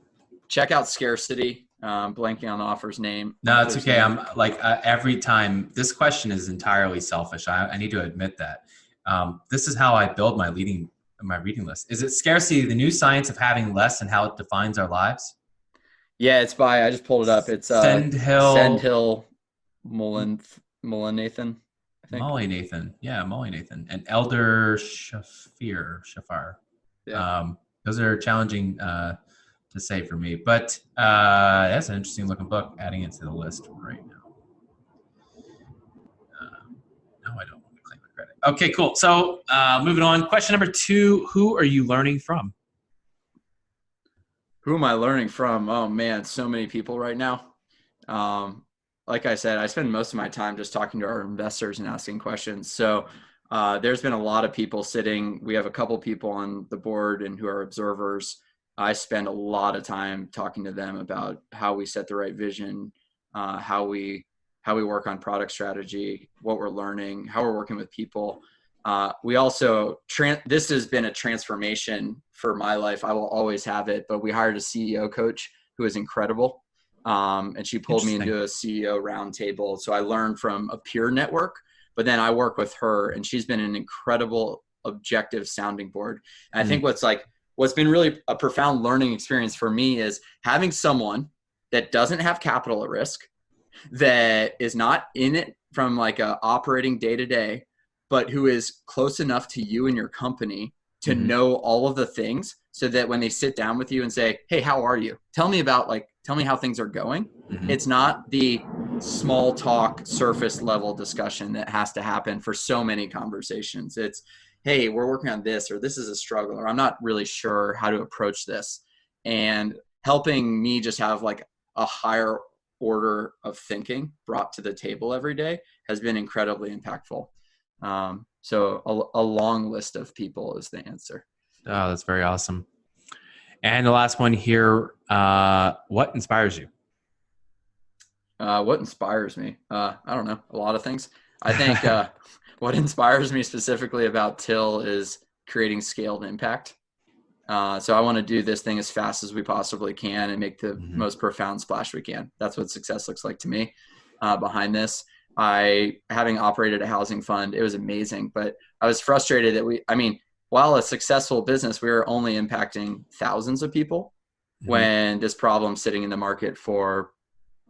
Check out Scarcity. Blanking on the author's name. No, it's okay. I'm like every time. This question is entirely selfish. I need to admit that. This is how I build my reading list. Is it Scarcity: The New Science of Having Less and How It Defines Our Lives? Yeah, it's by. I just pulled it up. It's Sendhill Mullinathon, I think. Mullinathon. Yeah, Mullinathon. And Elder Shafar. Yeah. Those are challenging to say for me, but that's an interesting looking book. Adding it to the list right now. No, I don't want to claim the credit. Okay, cool. So moving on. Question number 2: Who are you learning from? Who am I learning from? Oh man, so many people right now. Like I said, I spend most of my time just talking to our investors and asking questions. So there's been a lot of people sitting. We have a couple people on the board and who are observers. I spend a lot of time talking to them about how we set the right vision, how we work on product strategy, what we're learning, how we're working with people. We also, this has been a transformation for my life. I will always have it, but we hired a CEO coach who is incredible. And she pulled me into a CEO roundtable. So I learned from a peer network, but then I work with her and she's been an incredible objective sounding board. And I think what's been really a profound learning experience for me is having someone that doesn't have capital at risk, that is not in it from like a operating day to day, but who is close enough to you and your company to know all of the things so that when they sit down with you and say, hey, how are you? Tell me how things are going. It's not the small talk, surface level discussion that has to happen for so many conversations. It's, hey, we're working on this, or this is a struggle, or I'm not really sure how to approach this. And helping me just have like a higher order of thinking brought to the table every day has been incredibly impactful. So a long list of people is the answer. Oh, that's very awesome. And the last one here, what inspires you? What inspires me? I don't know, a lot of things. I think what inspires me specifically about Till is creating scaled impact. So I want to do this thing as fast as we possibly can and make the most profound splash we can. That's what success looks like to me. Behind this, having operated a housing fund, it was amazing, but I was frustrated that while a successful business, we were only impacting thousands of people when this problem's sitting in the market for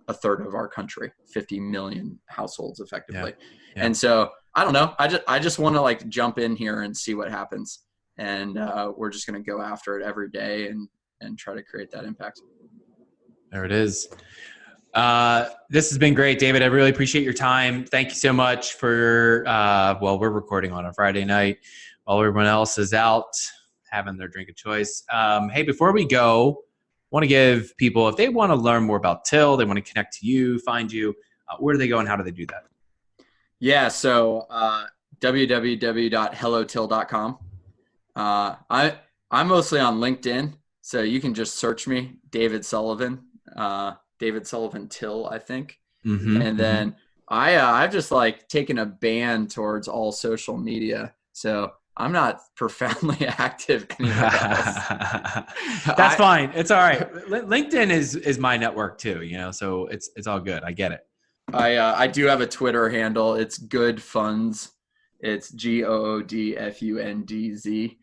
a third of our country, 50 million households effectively. Yeah. And so I don't know. I just want to like jump in here and see what happens. And we're just going to go after it every day and try to create that impact. There it is. This has been great, David. I really appreciate your time. Thank you so much for, we're recording on a Friday night while everyone else is out having their drink of choice. Hey, before we go, I want to give people, if they want to learn more about Till, they want to connect to you, find you, where do they go and how do they do that? Yeah, so www.hellotill.com. I'm mostly on LinkedIn, so you can just search me, David Sullivan, David Sullivan Till, I think. And then I've just like taken a ban towards all social media, so I'm not profoundly active anywhere else. That's fine. It's all right. LinkedIn is my network too, so it's all good. I get it. I do have a Twitter handle. It's Good Funds. It's GOODFUNDZ.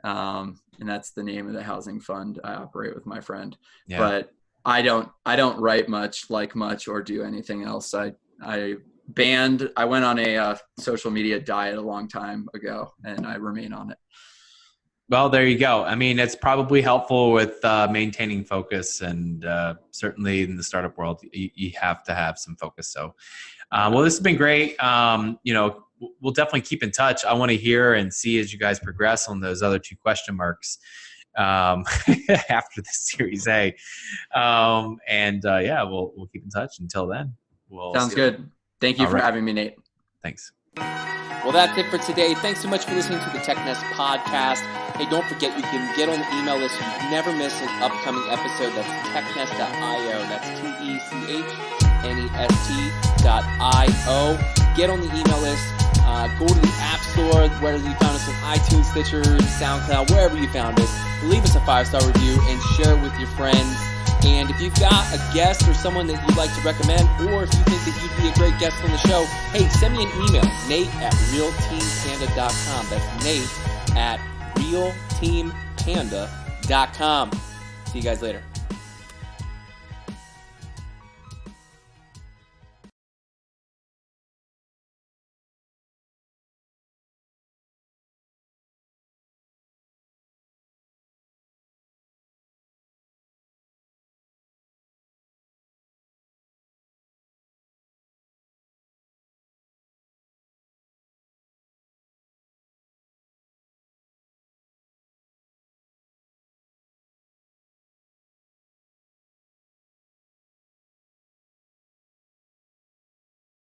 And that's the name of the housing fund I operate with my friend. Yeah. But I don't write much, or do anything else. I went on a social media diet a long time ago, and I remain on it. Well, there you go. I mean, it's probably helpful with maintaining focus, and certainly in the startup world, you have to have some focus. So, well, this has been great. We'll definitely keep in touch. I want to hear and see as you guys progress on those other 2 question marks after this Series A. We'll keep in touch. Until then, Sounds good. Thank you for having me, Nate. Thanks. Well, that's it for today. Thanks so much for listening to the TechNest podcast. Hey, don't forget you can get on the email list so you never miss an upcoming episode. That's technest.io. That's TECHNEST.io. Get on the email list. Go to the App Store, whether you found us on iTunes, Stitcher, SoundCloud, wherever you found us. Leave us a 5-star review and share it with your friends. And if you've got a guest or someone that you'd like to recommend, or if you think that you'd be a great guest on the show, hey, send me an email, nate@realteampanda.com. That's nate@realteampanda.com. See you guys later.